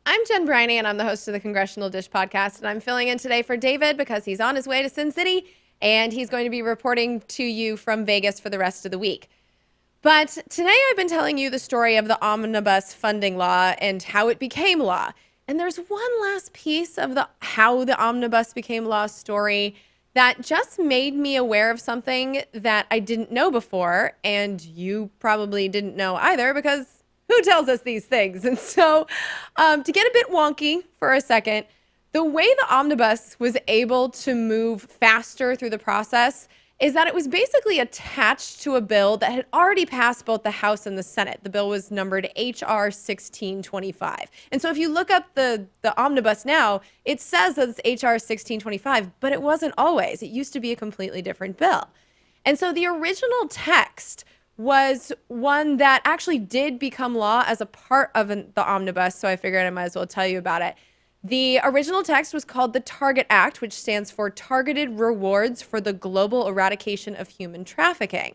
I'm Jen Briney, and I'm the host of the Congressional Dish podcast, and I'm filling in today for David because he's on his way to Sin City, and he's going to be reporting to you from Vegas for the rest of the week. But today I've been telling you the story of the omnibus funding law and how it became law. And there's one last piece of the how the omnibus became law story that just made me aware of something that I didn't know before, and you probably didn't know either because who tells us these things? And so to get a bit wonky for a second, the way the omnibus was able to move faster through the process is that it was basically attached to a bill that had already passed both the House and the Senate. The bill was numbered HR 1625. And so if you look up the omnibus now, it says that it's HR 1625, but it wasn't always. It used to be a completely different bill. And so the original text was one that actually did become law as a part of the omnibus, so I figured I might as well tell you about it. The original text was called the Target Act, which stands for Targeted Rewards for the Global Eradication of Human Trafficking.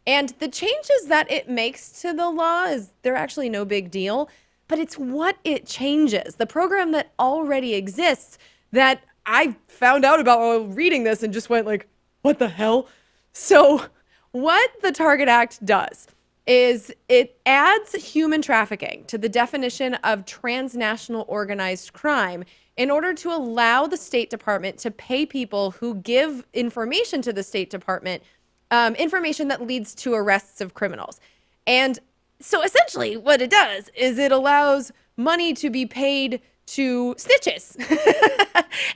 And the changes that it makes to the law they're actually no big deal, but it's what it changes. The program that already exists that I found out about while reading this and just went like, what the hell? So what the Target Act does is it adds human trafficking to the definition of transnational organized crime in order to allow the State Department to pay people who give information to the State Department, information that leads to arrests of criminals. And so essentially what it does is it allows money to be paid to snitches.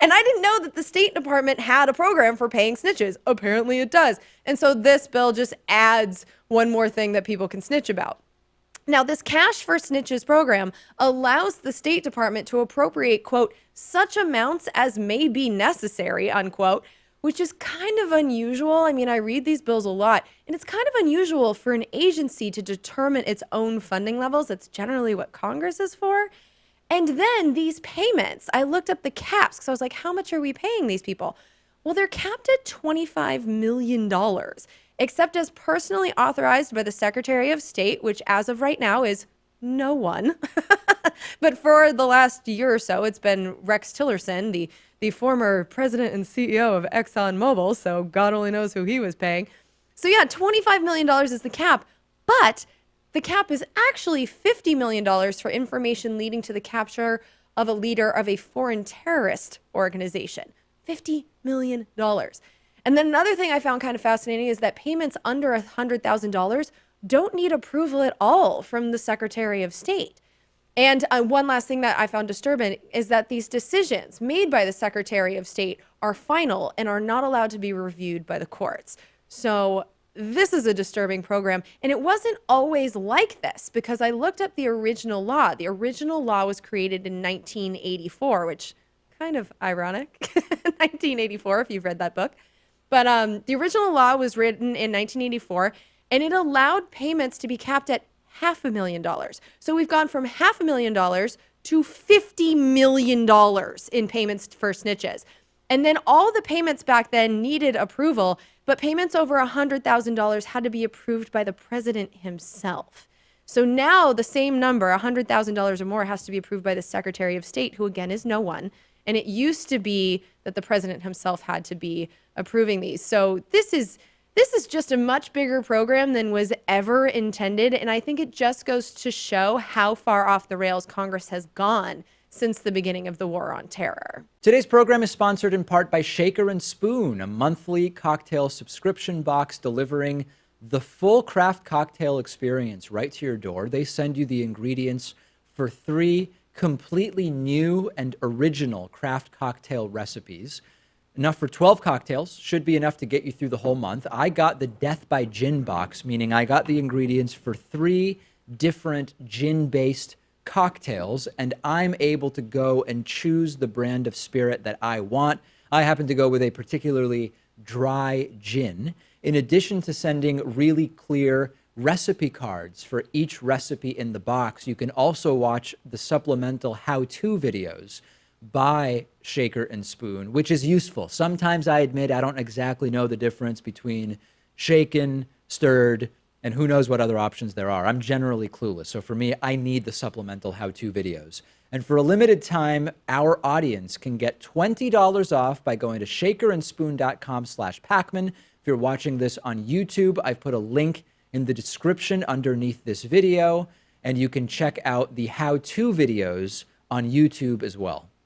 And I didn't know that the State Department had a program for paying snitches. Apparently it does. And so this bill just adds one more thing that people can snitch about. Now, this Cash for Snitches program allows the State Department to appropriate, quote, such amounts as may be necessary, unquote, which is kind of unusual. I mean, I read these bills a lot, and it's kind of unusual for an agency to determine its own funding levels. That's generally what Congress is for. And then these payments, I looked up the caps because I was like, how much are we paying these people? Well, they're capped at $25 million, except as personally authorized by the Secretary of State, which as of right now is no one. But for the last year or so, it's been Rex Tillerson, the former president and CEO of ExxonMobil, so God only knows who he was paying. So yeah, $25 million is the cap, but the cap is actually $50 million for information leading to the capture of a leader of a foreign terrorist organization. $50 million. And then another thing I found kind of fascinating is that payments under $100,000 don't need approval at all from the Secretary of State. And one last thing that I found disturbing is that these decisions made by the Secretary of State are final and are not allowed to be reviewed by the courts. So this is a disturbing program, and it wasn't always like this because I looked up the original law. The original law was created in 1984, which kind of ironic, 1984, if you've read that book. But the original law was written in 1984, and it allowed payments to be capped at $500,000. So we've gone from $500,000 to $50 million in payments for snitches. And then all the payments back then needed approval, but payments over $100,000 had to be approved by the president himself. So now the same number, $100,000 or more, has to be approved by the Secretary of State, who again is no one. And it used to be that the president himself had to be approving these. So this is just a much bigger program than was ever intended. And I think it just goes to show how far off the rails Congress has gone since the beginning of the war on terror. Today's program is sponsored in part by Shaker and Spoon, a monthly cocktail subscription box delivering the full craft cocktail experience right to your door. They send you the ingredients for 3 completely new and original craft cocktail recipes. Enough for 12 cocktails, should be enough to get you through the whole month. I got the Death by Gin box, meaning I got the ingredients for 3 different gin-based cocktails, and I'm able to go and choose the brand of spirit that I want. I happen to go with a particularly dry gin. In addition to sending really clear recipe cards for each recipe in the box, you can also watch the supplemental how-to videos by Shaker and Spoon, which is useful. Sometimes I admit I don't exactly know the difference between shaken, stirred, and who knows what other options there are. I'm generally clueless. So for me, I need the supplemental how-to videos. And for a limited time, our audience can get $20 off by going to shakerandspoon.com/Pakman. If you're watching this on YouTube, I've put a link in the description underneath this video, and you can check out the how-to videos on YouTube as well.